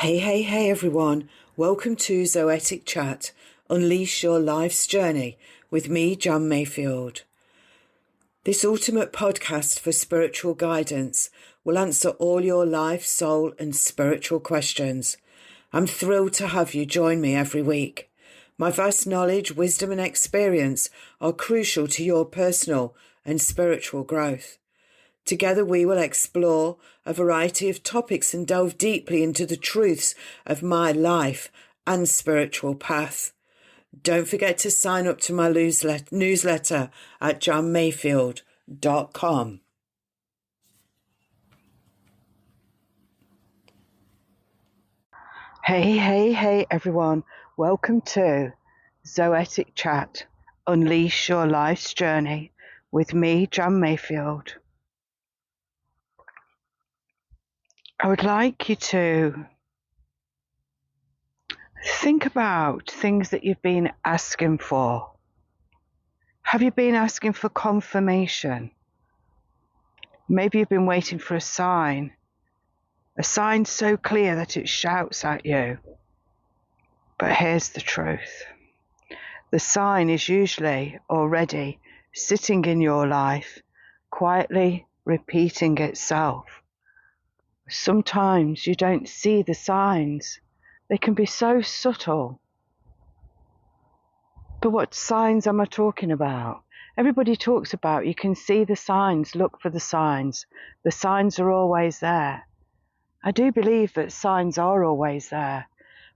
Hey everyone, welcome to Zoetic Chat, Unleash Your Life's Journey with me, John Mayfield. This ultimate podcast for spiritual guidance will answer all your life, soul and spiritual questions. I'm thrilled to have you join me every week. My vast knowledge, wisdom and experience are crucial to your personal and spiritual growth. Together we will explore a variety of topics and delve deeply into the truths of my life and spiritual path. Don't forget to sign up to my newsletter at johnmayfield.com. Hey everyone, welcome to Zoetic Chat, Unleash Your Life's Journey with me, John Mayfield. I would like you to think about things that you've been asking for. Have you been asking for confirmation? Maybe you've been waiting for a sign so clear that it shouts at you. But here's the truth. The sign is usually already sitting in your life, quietly repeating itself. Sometimes you don't see the signs. They can be so subtle. But what signs am I talking about? Everybody talks about you can see the signs, look for the signs. The signs are always there. I do believe that signs are always there,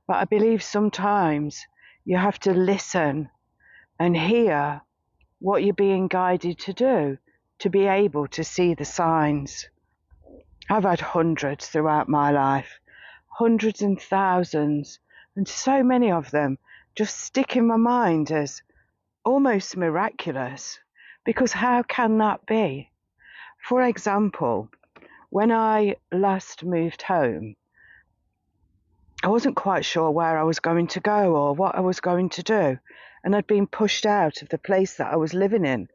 but I believe sometimes you have to listen and hear what you're being guided to do to be able to see the signs. I've had hundreds throughout my life, hundreds and thousands, and so many of them just stick in my mind as almost miraculous, because how can that be? For example, when I last moved home, I wasn't quite sure where I was going to go or what I was going to do, and I'd been pushed out of the place that I was living in.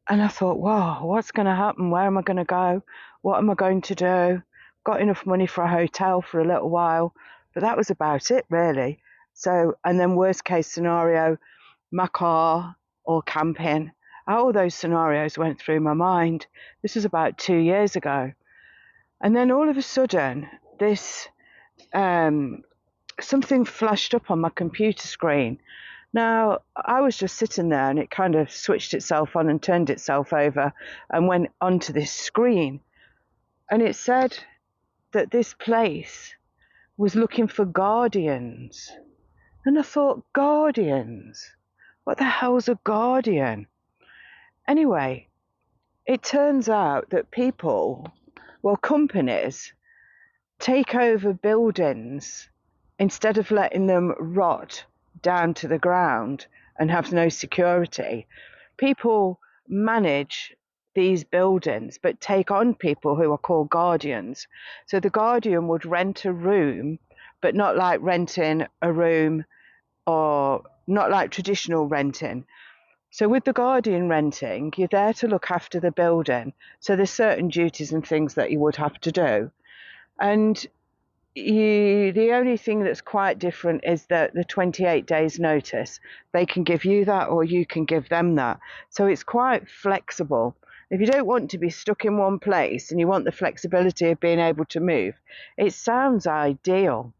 And I thought, wow, what's going to happen? Where am I going to go? What am I going to do? Got enough money for a hotel for a little while, but that was about it really. So, and then worst case scenario, my car or camping. All those scenarios went through my mind. This was about 2 years ago. And then all of a sudden, this something flashed up on my computer screen. Now, I was just sitting there and it kind of switched itself on and turned itself over and went onto this screen. And it said that this place was looking for guardians. And I thought, guardians? What the hell's a guardian? Anyway, it turns out that companies take over buildings instead of letting them rot down to the ground and have no security. People manage these buildings but take on people who are called guardians. So the guardian would rent a room, but not like renting a room or not like traditional renting. So with the guardian renting, you're there to look after the building. So there's certain duties and things that you would have to do. And the only thing that's quite different is that the 28 days notice, they can give you that or you can give them that. So it's quite flexible. If you don't want to be stuck in one place and you want the flexibility of being able to move, it sounds ideal.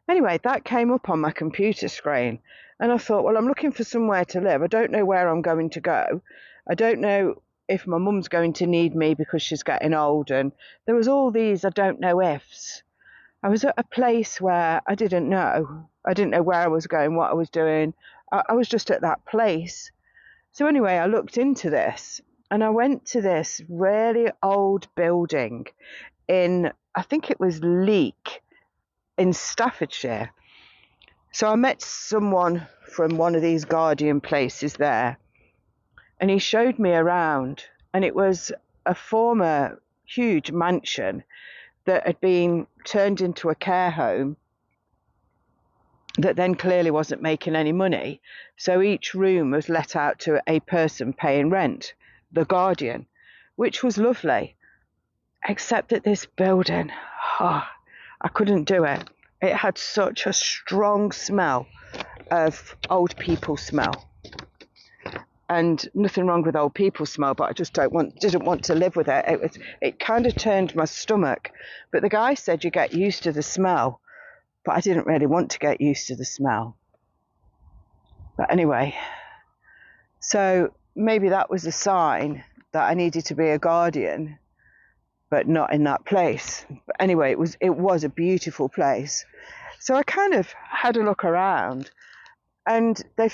Anyway, that came up on my computer screen and I thought, well, I'm looking for somewhere to live. I don't know where I'm going to go. I don't know if my mum's going to need me because she's getting old, and there was all these I don't know ifs. I was at a place where I didn't know. I didn't know where I was going, what I was doing. I was just at that place. So anyway, I looked into this and I went to this really old building in, I think it was Leek in Staffordshire. So I met someone from one of these guardian places there and he showed me around, and it was a former huge mansion that had been turned into a care home that then clearly wasn't making any money. So each room was let out to a person paying rent, the guardian, which was lovely. Except that this building, I couldn't do it. It had such a strong smell of old people smell. And nothing wrong with old people smell, but I just didn't want to live with it. It kind of turned my stomach. But the guy said you get used to the smell, but I didn't really want to get used to the smell. But anyway, so maybe that was a sign that I needed to be a guardian, but not in that place. But anyway, it was a beautiful place. So I kind of had a look around, and they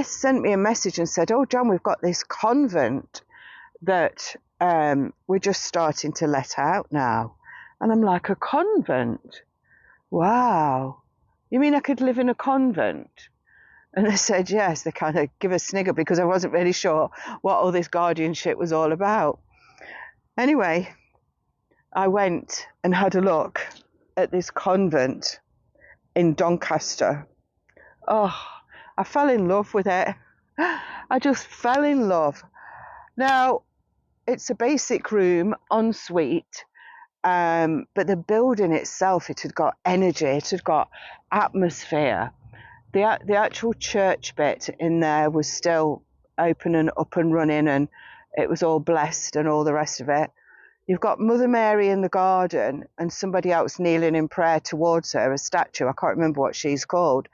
sent me a message and said, "Oh, John, we've got this convent that we're just starting to let out now." And I'm like, "A convent? Wow. You mean I could live in a convent?" And they said yes. They kind of give a snigger because I wasn't really sure what all this guardianship was all about. Anyway, I went and had a look at this convent in Doncaster. Oh, I fell in love with it. I just fell in love. Now, it's a basic room, ensuite, but the building itself, it had got energy, it had got atmosphere. The actual church bit in there was still open and up and running, and it was all blessed and all the rest of it. You've got Mother Mary in the garden and somebody else kneeling in prayer towards her, a statue. I can't remember what she's called.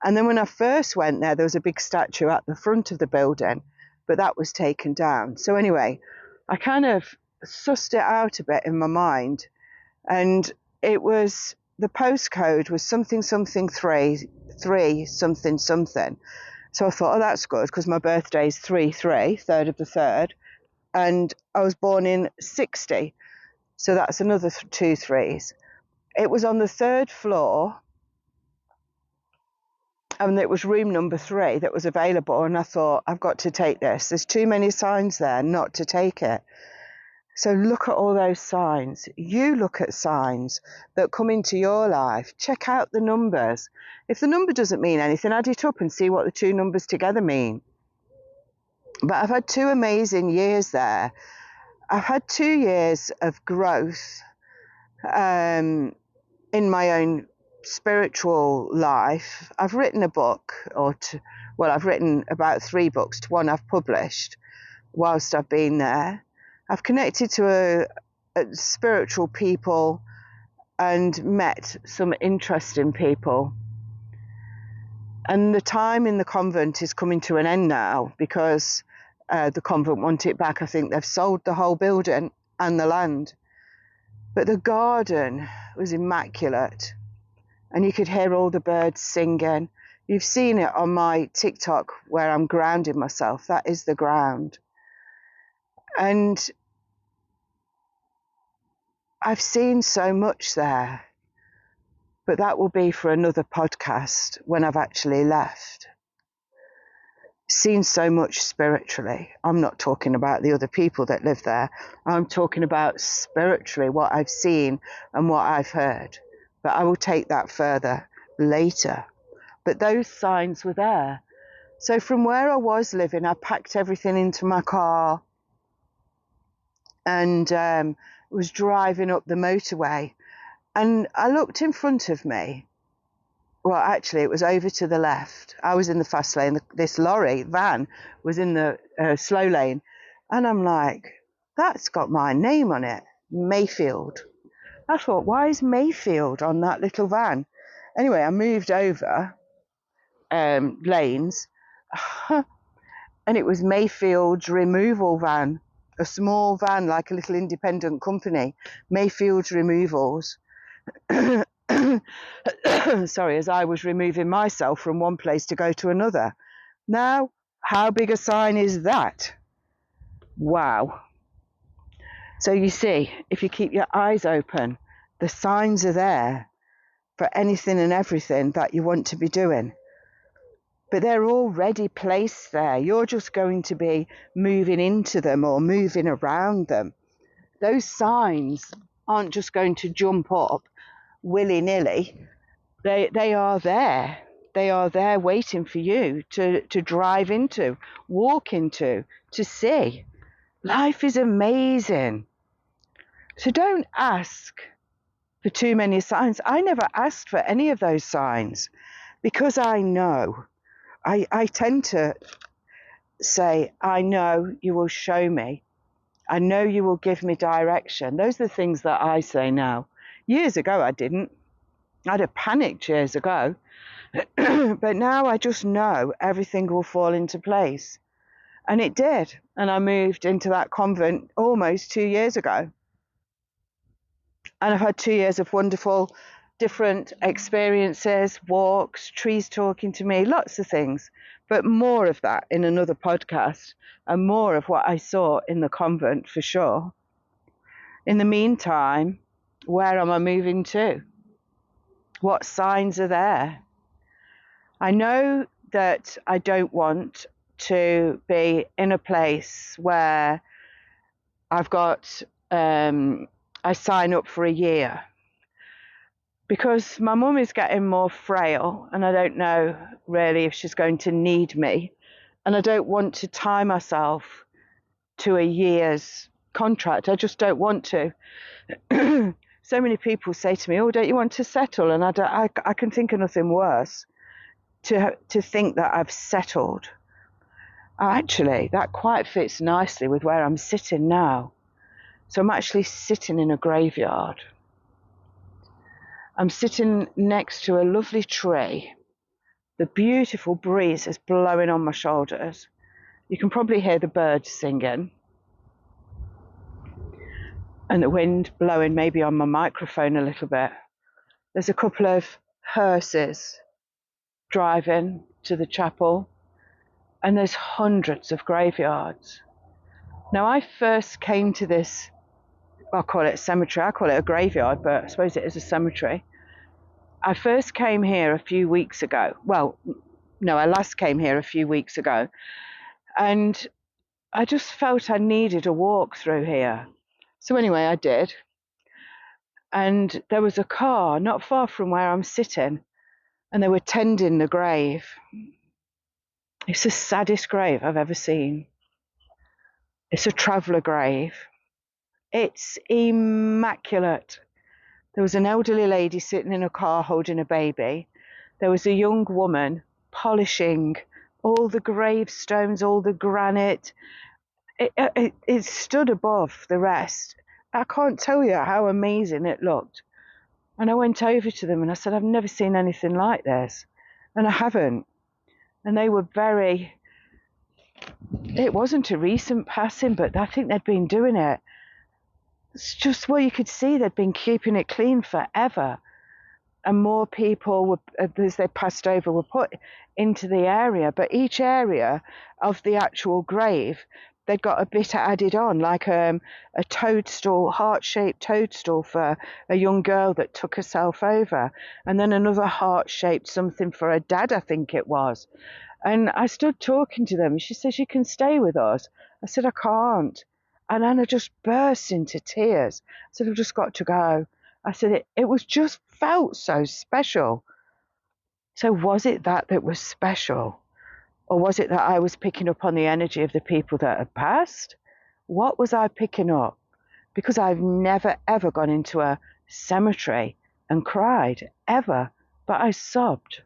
And then when I first went there was a big statue at the front of the building, but that was taken down. So anyway, I kind of sussed it out a bit in my mind, and it was, the postcode was something 3 something. So I thought, oh, that's good, because my birthday is 3/3, 3rd of the 3rd, and I was born in 60, so that's another 2 3s. It was on the 3rd floor, and it was room number 3 that was available, and I thought, I've got to take this. There's too many signs there not to take it. So look at all those signs. You look at signs that come into your life. Check out the numbers. If the number doesn't mean anything, add it up and see what the two numbers together mean. But I've had 2 amazing years there. I've had 2 years of growth in my own spiritual life. I've written a book, I've written about 3 books. 1 I've published whilst I've been there. I've connected to a spiritual people and met some interesting people. And the time in the convent is coming to an end now, because the convent want it back. I think they've sold the whole building and the land. But the garden was immaculate, and you could hear all the birds singing. You've seen it on my TikTok where I'm grounding myself. That is the ground. And I've seen so much there, but that will be for another podcast when I've actually left. Seen so much spiritually. I'm not talking about the other people that live there. I'm talking about spiritually, what I've seen and what I've heard. But I will take that further later. But those signs were there. So from where I was living, I packed everything into my car and was driving up the motorway. And I looked in front of me. Well, actually, it was over to the left. I was in the fast lane. This van was in the slow lane. And I'm like, that's got my name on it, Mayfield. I thought, why is Mayfield on that little van? Anyway, I moved over lanes, and it was Mayfield's removal van, a small van like a little independent company, Mayfield's Removals. Sorry, as I was removing myself from one place to go to another. Now, how big a sign is that? Wow. So you see, if you keep your eyes open, the signs are there for anything and everything that you want to be doing. But they're already placed there. You're just going to be moving into them or moving around them. Those signs aren't just going to jump up willy-nilly. They are there. They are there waiting for you to drive into, walk into, to see. Life is amazing. So don't ask for too many signs. I never asked for any of those signs because I know. I tend to say, I know you will show me. I know you will give me direction. Those are the things that I say now. Years ago, I didn't. I'd have panicked years ago. But now I just know everything will fall into place. And it did. And I moved into that convent almost 2 years ago. And I've had 2 years of wonderful, different experiences, walks, trees talking to me, lots of things. But more of that in another podcast, and more of what I saw in the convent for sure. In the meantime, where am I moving to? What signs are there? I know that I don't want to be in a place where I've got, I sign up for a year, because my mum is getting more frail and I don't know really if she's going to need me. And I don't want to tie myself to a year's contract. I just don't want to. So many people say to me, oh, don't you want to settle? And I can think of nothing worse to think that I've settled. Actually, that quite fits nicely with where I'm sitting now. So I'm actually sitting in a graveyard. I'm sitting next to a lovely tree. The beautiful breeze is blowing on my shoulders. You can probably hear the birds singing and the wind blowing maybe on my microphone a little bit. There's a couple of hearses driving to the chapel, and there's hundreds of graveyards. Now, I first came to this, I'll call it a cemetery, I call it a graveyard, but I suppose it is a cemetery. I first came here a few weeks ago. Well, no, I last came here a few weeks ago, and I just felt I needed a walk through here. So anyway, I did. And there was a car not far from where I'm sitting, and they were tending the grave. It's the saddest grave I've ever seen. It's a traveller grave. It's immaculate. There was an elderly lady sitting in a car holding a baby. There was a young woman polishing all the gravestones, all the granite. It stood above the rest. I can't tell you how amazing it looked. And I went over to them and I said, I've never seen anything like this. And I haven't. And they were it wasn't a recent passing, but I think they'd been doing it. It's just, well, you could see they'd been keeping it clean forever. And more people, were, as they passed over, were put into the area. But each area of the actual grave, they'd got a bit added on, like a toadstool, heart-shaped toadstool for a young girl that took herself over. And then another heart-shaped something for her dad, I think it was. And I stood talking to them. She says, you can stay with us. I said, I can't. And Anna just burst into tears. I said, I've just got to go. I said, it was just felt so special. So was it that was special? Or was it that I was picking up on the energy of the people that had passed? What was I picking up? Because I've never, ever gone into a cemetery and cried, ever. But I sobbed.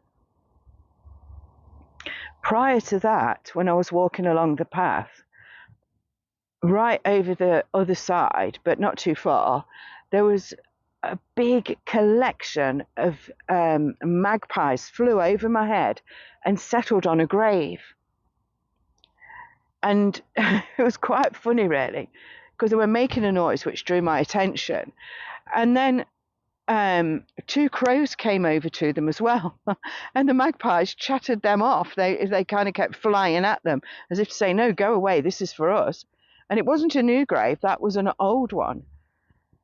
Prior to that, when I was walking along the path, right over the other side, but not too far, there was a big collection of magpies flew over my head and settled on a grave. And it was quite funny, really, because they were making a noise which drew my attention. And then 2 crows came over to them as well, and the magpies chattered them off. They kind of kept flying at them as if to say, no, go away, this is for us. And it wasn't a new grave, that was an old one.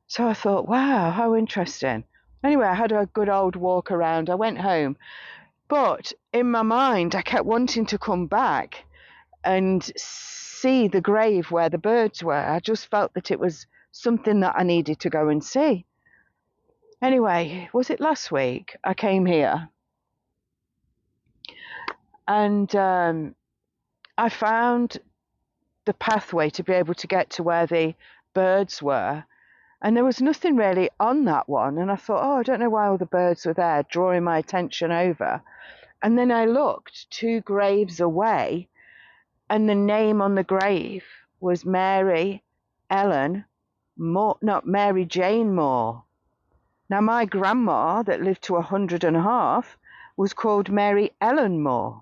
So I thought, wow, how interesting. Anyway, I had a good old walk around. I went home. But in my mind, I kept wanting to come back and see the grave where the birds were. I just felt that it was something that I needed to go and see. Anyway, was it last week? I came here and I found the pathway to be able to get to where the birds were. And there was nothing really on that one. And I thought, oh, I don't know why all the birds were there, drawing my attention over. And then I looked 2 graves away, and the name on the grave was Mary Ellen Moore, not Mary Jane Moore. Now, my grandma that lived to 100.5 was called Mary Ellen Moore.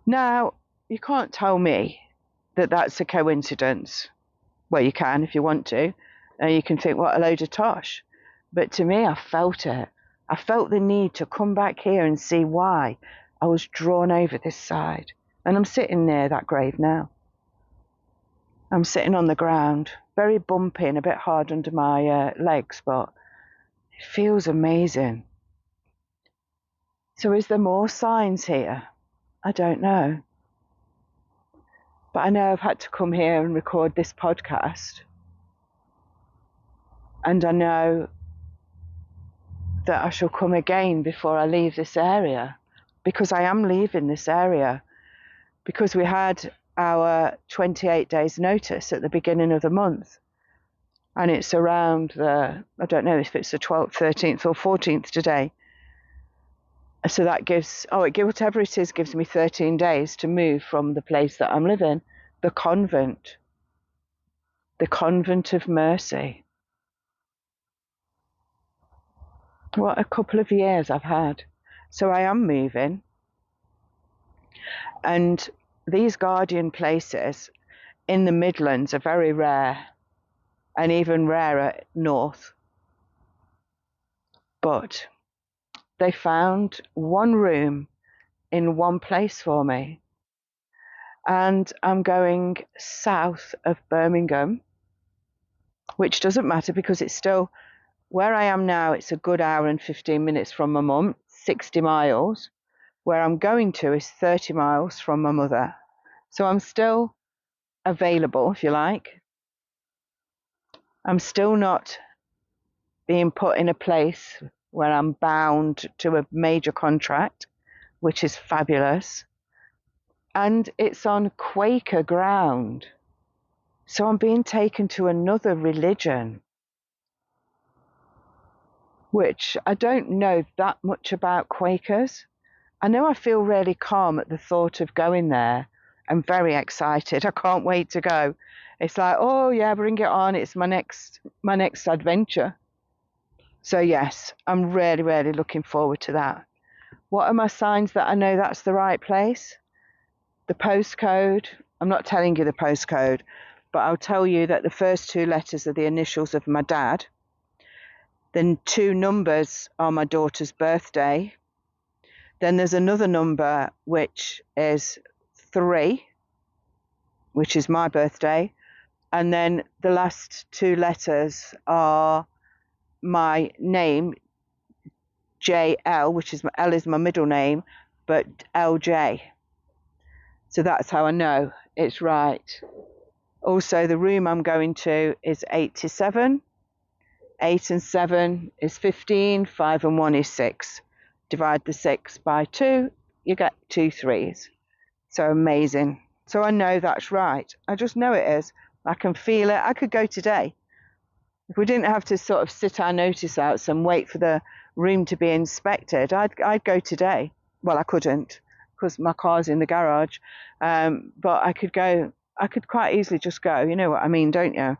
Now, you can't tell me that that's a coincidence. Well, you can if you want to. You can think, what a load of tosh. But to me, I felt it. I felt the need to come back here and see why I was drawn over this side. And I'm sitting near that grave now. I'm sitting on the ground, very bumpy and a bit hard under my legs, but it feels amazing. So is there more signs here? I don't know. But I know I've had to come here and record this podcast. And I know that I shall come again before I leave this area, because I am leaving this area, because we had our 28 days notice at the beginning of the month. And it's around I don't know if it's the 12th, 13th or 14th today. So that gives, whatever it is, gives me 13 days to move from the place that I'm living, the convent of mercy. What a couple of years I've had. So I am moving. And these guardian places in the Midlands are very rare, and even rarer north. But they found one room in one place for me. And I'm going south of Birmingham, which doesn't matter because it's still where I am now. It's a good hour and 15 minutes from my mum, 60 miles. Where I'm going to is 30 miles from my mother. So I'm still available, if you like. I'm still not being put in a place where I'm bound to a major contract, which is fabulous. And it's on Quaker ground. So I'm being taken to another religion, which I don't know that much about Quakers. I know I feel really calm at the thought of going there. I'm very excited. I can't wait to go. It's like, oh yeah, bring it on. It's my next adventure. So yes, I'm really, really looking forward to that. What are my signs that I know that's the right place? The postcode. I'm not telling you the postcode, but I'll tell you that the first 2 letters are the initials of my dad. Then 2 numbers are my daughter's birthday. Then there's another number which is 3, which is my birthday. And then the last 2 letters are my name, JL, which is L is my middle name, but LJ. So that's how I know it's right. Also, the room I'm going to is 87. 8 and 7 is 15. 5 and 1 is 6. Divide the 6 by 2, you get 2 3s. So amazing. So I know that's right. I just know it is. I can feel it. I could go today. If we didn't have to sort of sit our notice out and wait for the room to be inspected, I'd go today. Well, I couldn't because my car's in the garage. But I could go. I could quite easily just go. You know what I mean, don't you?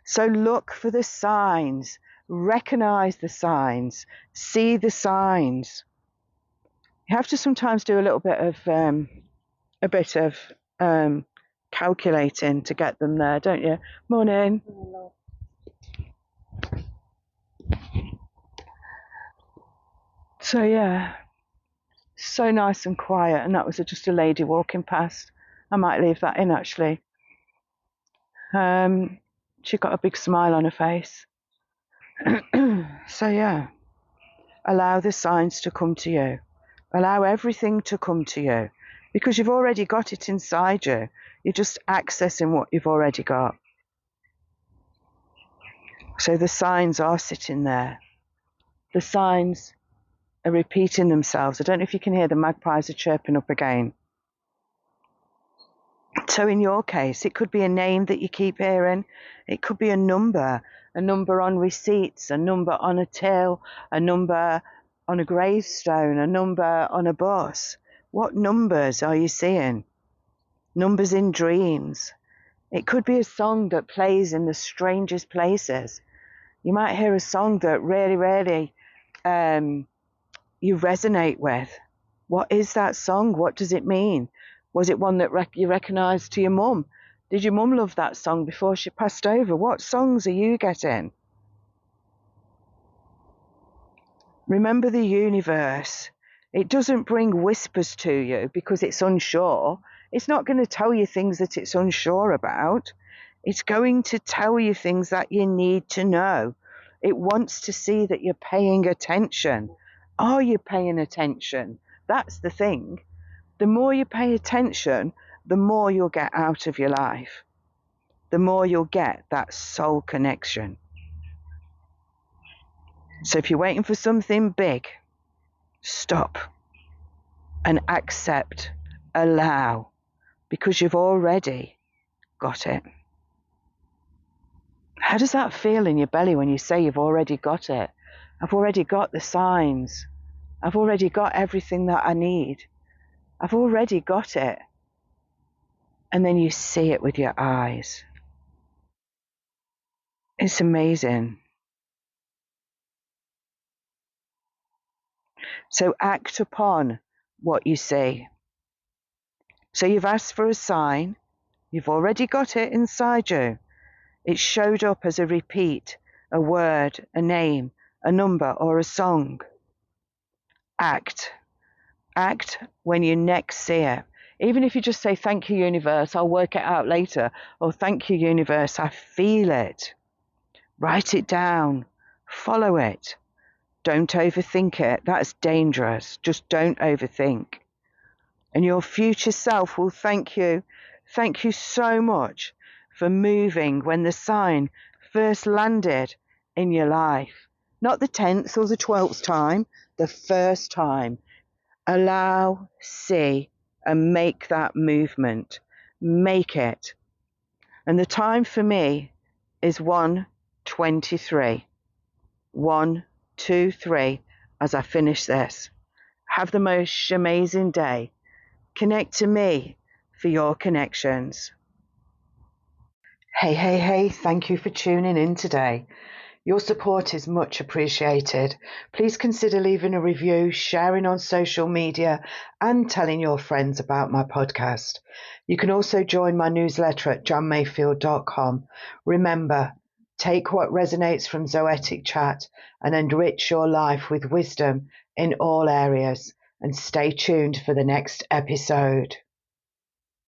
So look for the signs. Recognize the signs. See the signs. You have to sometimes do a little bit of calculating to get them there, don't you? Morning. So yeah, so nice and quiet, and that was just a lady walking past. I might leave that in actually. She got a big smile on her face. So yeah, allow the signs to come to you. Allow everything to come to you because you've already got it inside you. You're just accessing what you've already got. So the signs are sitting there. The signs are repeating themselves. I don't know if you can hear the magpies are chirping up again. So in your case, it could be a name that you keep hearing. It could be a number on receipts, a number on a till, a number on a gravestone, a number on a bus. What numbers are you seeing? Numbers in dreams. It could be a song that plays in the strangest places. You might hear a song that really you resonate with. What is that song? What does it mean? Was it one that you recognised to your mum? Did your mum love that song before she passed over? What songs are you getting? Remember the universe. It doesn't bring whispers to you because it's unsure. It's not going to tell you things that it's unsure about. It's going to tell you things that you need to know. It wants to see that you're paying attention. Are you paying attention? That's the thing. The more you pay attention, the more you'll get out of your life. The more you'll get that soul connection. So if you're waiting for something big, stop and accept, allow, because you've already got it. How does that feel in your belly when you say you've already got it? I've already got the signs. I've already got everything that I need. I've already got it. And then you see it with your eyes. It's amazing. So act upon what you see. So you've asked for a sign. You've already got it inside you. It showed up as a repeat, a word, a name, a number, or a song. Act. Act when you next see it. Even if you just say, thank you, universe, I'll work it out later. Or thank you, universe, I feel it. Write it down. Follow it. Don't overthink it. That's dangerous. Just don't overthink. And your future self will thank you. Thank you so much for moving when the sign first landed in your life. Not the 10th or the 12th time, the first time. Allow, see, and make that movement. Make it. And the time for me is 1:23. 1, 2, 3 as I finish this. Have the most amazing day. Connect to me for your connections. Hey, thank you for tuning in today. Your support is much appreciated. Please consider leaving a review, sharing on social media, and telling your friends about my podcast. You can also join my newsletter at johnmayfield.com. Remember, take what resonates from Zoetic Chat and enrich your life with wisdom in all areas. And stay tuned for the next episode.